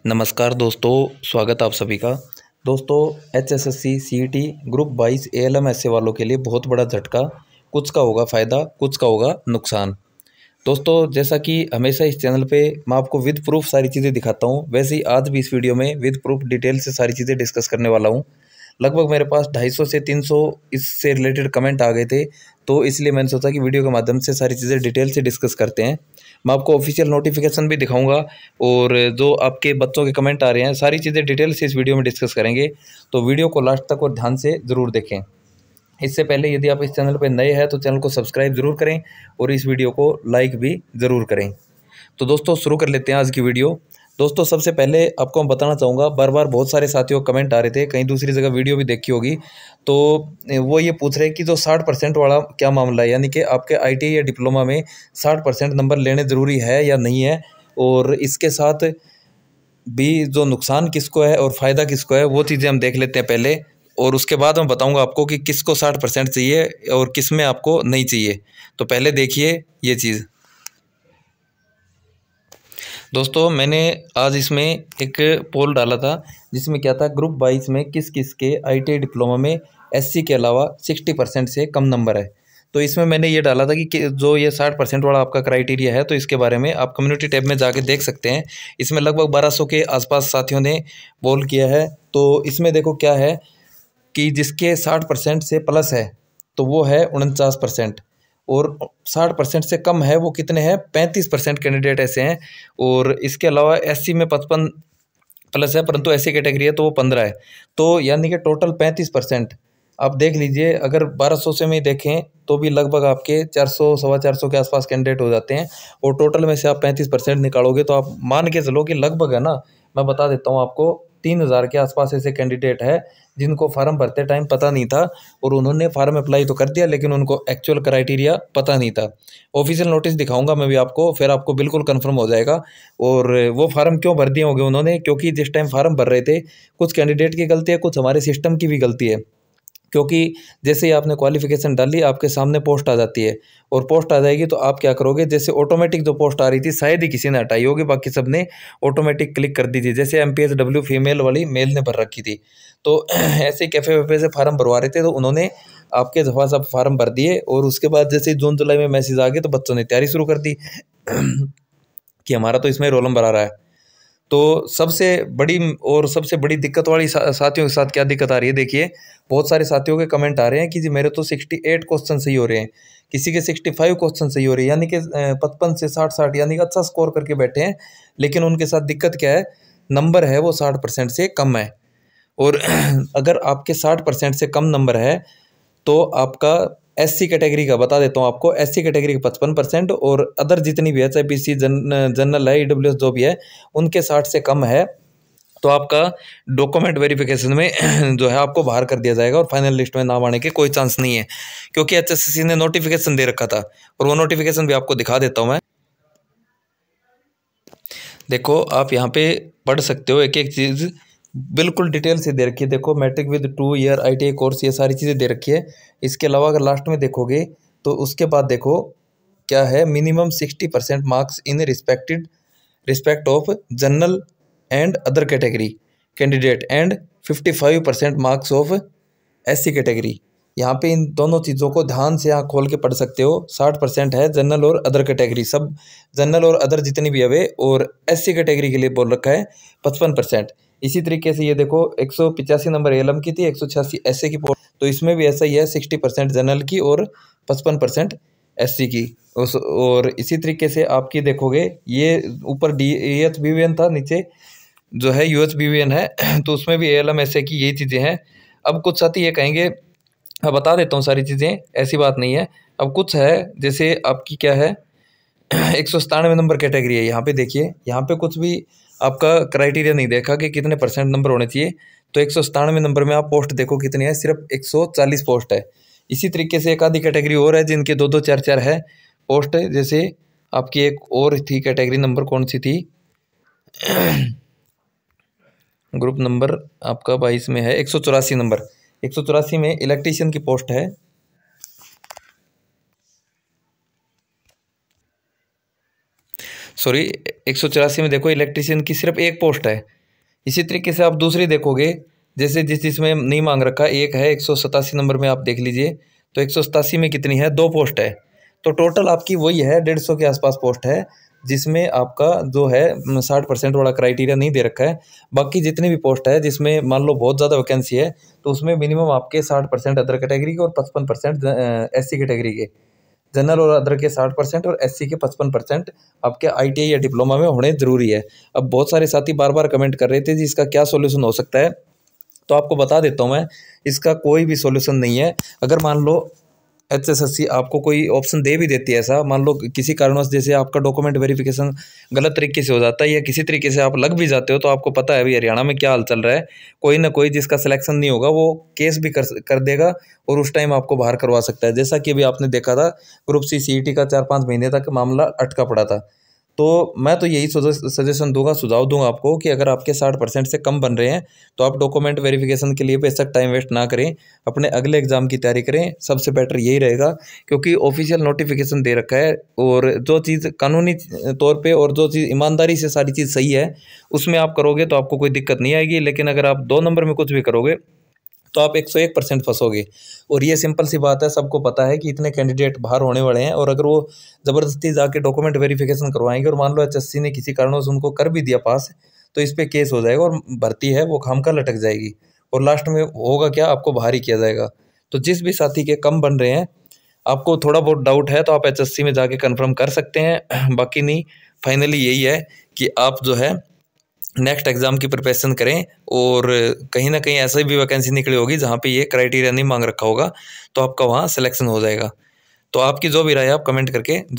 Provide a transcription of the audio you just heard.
नमस्कार दोस्तों, स्वागत आप सभी का। दोस्तों, एचएसएससी सीईटी ग्रुप 22 एएलएम ऐसे वालों के लिए बहुत बड़ा झटका। कुछ का होगा फ़ायदा, कुछ का होगा नुकसान। दोस्तों, जैसा कि हमेशा इस चैनल पे मैं आपको विद प्रूफ सारी चीज़ें दिखाता हूँ, वैसे ही आज भी इस वीडियो में विद प्रूफ डिटेल से सारी चीज़ें डिस्कस करने वाला हूँ। लगभग मेरे पास 250 से 300 इससे रिलेटेड कमेंट आ गए थे, तो इसलिए मैंने सोचा कि वीडियो के माध्यम से सारी चीज़ें डिटेल से डिस्कस करते हैं। मैं आपको ऑफिशियल नोटिफिकेशन भी दिखाऊंगा और जो आपके बच्चों के कमेंट आ रहे हैं, सारी चीज़ें डिटेल से इस वीडियो में डिस्कस करेंगे। तो वीडियो को लास्ट तक और ध्यान से ज़रूर देखें। इससे पहले यदि आप इस चैनल पर नए हैं तो चैनल को सब्सक्राइब जरूर करें और इस वीडियो को लाइक भी ज़रूर करें। तो दोस्तों, शुरू कर लेते हैं आज की वीडियो। दोस्तों, सबसे पहले आपको मैं बताना चाहूँगा, बार बार बहुत सारे साथियों को कमेंट आ रहे थे, कहीं दूसरी जगह वीडियो भी देखी होगी, तो वो ये पूछ रहे हैं कि जो 60% वाला क्या मामला है, यानी कि आपके आईटीआई या डिप्लोमा में 60% नंबर लेने ज़रूरी है या नहीं है, और इसके साथ भी जो नुकसान किसको है और फ़ायदा किसको है, वो चीज़ें हम देख लेते हैं पहले, और उसके बाद मैं बताऊँगा आपको कि किसको 60% चाहिए और किस में आपको नहीं चाहिए। तो पहले देखिए ये चीज़। दोस्तों, मैंने आज इसमें एक पोल डाला था जिसमें क्या था, ग्रुप 22 में किस किस के आईटीआई डिप्लोमा में एससी के अलावा 60% से कम नंबर है। तो इसमें मैंने ये डाला था कि जो ये 60% वाला आपका क्राइटेरिया है, तो इसके बारे में आप कम्युनिटी टैब में जाके देख सकते हैं। इसमें लगभग 1200 के आसपास साथियों ने पोल किया है। तो इसमें देखो क्या है कि जिसके 60% से प्लस है तो वो है 49%, और 60% से कम है वो कितने हैं, 35% कैंडिडेट ऐसे हैं। और इसके अलावा एससी में 55 प्लस है, परंतु ऐसी कैटेगरी है तो वो 15 है। तो यानी कि टोटल 35%। आप देख लीजिए, अगर 1200 से में देखें तो भी लगभग आपके 400 सवा 400 के आसपास कैंडिडेट हो जाते हैं, और टोटल में से आप 35% निकालोगे तो आप मान के चलो कि लगभग है ना, मैं बता देता हूँ आपको, 3000 के आसपास ऐसे कैंडिडेट है जिनको फार्म भरते टाइम पता नहीं था, और उन्होंने फार्म अप्लाई तो कर दिया लेकिन उनको एक्चुअल क्राइटेरिया पता नहीं था। ऑफिशियल नोटिस दिखाऊंगा मैं भी आपको, फिर आपको बिल्कुल कंफर्म हो जाएगा। और वो फार्म क्यों भर दिए होंगे उन्होंने, क्योंकि जिस टाइम फार्म भर रहे थे कुछ कैंडिडेट की गलती है, कुछ हमारे सिस्टम की भी गलती है। क्योंकि जैसे ही आपने क्वालिफिकेशन डाली, आपके सामने पोस्ट आ जाती है, और पोस्ट आ जाएगी तो आप क्या करोगे, जैसे ऑटोमेटिक जो पोस्ट आ रही थी शायद ही किसी ने हटाई होगी, बाकी सब ने ऑटोमेटिक क्लिक कर दी थी। जैसे एमपीएसडब्ल्यू फीमेल वाली मेल ने भर रखी थी, तो ऐसे कैफे वैफे से फार्म भरवा रहे थे, तो उन्होंने आपके दफा सब फार्म भर दिए, और उसके बाद जैसे जून जुलाई में मैसेज आ गए तो बच्चों ने तैयारी शुरू कर दी कि हमारा तो इसमें रोल नंबर आ रहा है। तो सबसे बड़ी दिक्कत वाली साथियों के साथ क्या दिक्कत आ रही है, देखिए, बहुत सारे साथियों के कमेंट आ रहे हैं कि जी मेरे तो 68 क्वेश्चन सही हो रहे हैं, किसी के 65 क्वेश्चन सही हो रहे हैं, यानी कि 55 से 60 यानी कि अच्छा स्कोर करके बैठे हैं। लेकिन उनके साथ दिक्कत क्या है, नंबर है वो 60% से कम है। और अगर आपके 60% से कम नंबर है तो आपका एससी कैटेगरी का बता देता हूँ आपको, एससी कैटेगरी का 55%, और अदर जितनी भी है, चाहे बीसी जनरल है, ईडब्ल्यूएस जो भी है, उनके 60 से कम है तो आपका डॉक्यूमेंट वेरिफिकेशन में जो है आपको बाहर कर दिया जाएगा, और फाइनल लिस्ट में नाम आने के कोई चांस नहीं है। क्योंकि एचएससीसी ने नोटिफिकेशन दे रखा था, और वो नोटिफिकेशन भी आपको दिखा देता हूँ मैं। देखो, आप यहाँ पे पढ़ सकते हो, एक एक चीज़ बिल्कुल डिटेल से दे रखी है। देखो, matric with 2 year ITI course, ये सारी चीज़ें दे रखी है। इसके अलावा अगर लास्ट में देखोगे तो उसके बाद देखो क्या है, minimum 60% marks in respect of general and other category candidate, and 55% marks of SC category. यहाँ पे इन दोनों चीज़ों को ध्यान से यहाँ खोल के पढ़ सकते हो। 60% है जनरल और अदर कैटेगरी, सब जनरल और अदर जितनी भी हवे, और एससी कैटेगरी के लिए बोल रखा है 55%। इसी तरीके से ये देखो, 185 नंबर एलएम की थी, 186 एससी की पोस्ट, तो इसमें भी ऐसा ही है, 60% जनरल की और 55% एससी की। और इसी तरीके से आपकी देखोगे, ये ऊपर DHBVN था, नीचे जो है UHBVN है, तो उसमें भी एलएम एसए की यही चीज़ें हैं। अब कुछ साथी ये कहेंगे, मैं बता देता हूँ सारी चीज़ें, ऐसी बात नहीं है। अब कुछ है, जैसे आपकी क्या है 197 नंबर कैटेगरी है, यहाँ पे देखिए, यहाँ पे कुछ भी आपका क्राइटेरिया नहीं देखा कि कितने % नंबर होने चाहिए। तो 197 नंबर में आप पोस्ट देखो कितनी है, सिर्फ 140 पोस्ट है। इसी तरीके से एक आधी कैटेगरी और है जिनके 2-2 4-4 है पोस्ट, जैसे आपकी एक और थी कैटेगरी, नंबर कौन सी थी ग्रुप नंबर आपका 22 में है, 184 नंबर, 184 में इलेक्ट्रीशियन की पोस्ट है। सॉरी 184 में देखो इलेक्ट्रीशियन की सिर्फ एक पोस्ट है। इसी तरीके से आप दूसरी देखोगे, जैसे जिसमें नहीं मांग रखा एक है 187 नंबर में, आप देख लीजिए तो 187 में कितनी है, 2 पोस्ट है। तो टोटल आपकी वही है 150 के आसपास पोस्ट है, जिसमें आपका जो है 60% वाला क्राइटेरिया नहीं दे रखा है। बाकी जितनी भी पोस्ट है जिसमें मान लो बहुत ज़्यादा वैकेंसी है, तो उसमें मिनिमम आपके 60% अदर कैटेगरी के और 55% SC कैटेगरी के, जनरल और अदर के 60% और SC के 55% आपके ITI या डिप्लोमा में होने जरूरी है। अब बहुत सारे साथी बार बार कमेंट कर रहे थे जी इसका क्या सॉल्यूशन हो सकता है, तो आपको बता देता हूँ मैं, इसका कोई भी सॉल्यूशन नहीं है। अगर मान लो HSSC आपको कोई ऑप्शन दे भी देती है, ऐसा मान लो किसी कारणवश जैसे आपका डॉक्यूमेंट वेरिफिकेशन गलत तरीके से हो जाता है या किसी तरीके से आप लग भी जाते हो, तो आपको पता है अभी हरियाणा में क्या हाल चल रहा है, कोई ना कोई जिसका सिलेक्शन नहीं होगा वो केस भी कर देगा और उस टाइम आपको बाहर करवा सकता है। जैसा कि अभी आपने देखा था ग्रुप C CET का 4-5 महीने तक मामला अटका पड़ा था। तो मैं तो यही सजेशन दूंगा, सुझाव दूंगा आपको कि अगर आपके 60% से कम बन रहे हैं तो आप डॉक्यूमेंट वेरिफिकेशन के लिए बेशक टाइम वेस्ट ना करें, अपने अगले एग्जाम की तैयारी करें, सबसे बेटर यही रहेगा। क्योंकि ऑफिशियल नोटिफिकेशन दे रखा है और जो चीज़ कानूनी तौर पे और जो चीज़ ईमानदारी से सारी चीज़ सही है उसमें आप करोगे तो आपको कोई दिक्कत नहीं आएगी। लेकिन अगर आप 2 नंबर में कुछ भी करोगे तो आप 101% फंसोगे। और ये सिंपल सी बात है, सबको पता है कि इतने कैंडिडेट बाहर होने वाले हैं, और अगर वो ज़बरदस्ती जाके डॉक्यूमेंट वेरिफिकेशन करवाएंगे और मान लो HSC ने किसी कारणवश उनको कर भी दिया पास, तो इस पर केस हो जाएगा और भर्ती है वो खामखा लटक जाएगी और लास्ट में होगा क्या, आपको बाहर ही किया जाएगा। तो जिस भी साथी के कम बन रहे हैं, आपको थोड़ा बहुत डाउट है तो आप HSC में जाके कन्फर्म कर सकते हैं, बाकी नहीं। फाइनली यही है कि आप जो है नेक्स्ट एग्जाम की प्रिपरेशन करें, और कहीं ना कहीं ऐसा भी वैकेंसी निकली होगी जहाँ पे ये क्राइटेरिया नहीं मांग रखा होगा, तो आपका वहाँ सिलेक्शन हो जाएगा। तो आपकी जो भी राय है आप कमेंट करके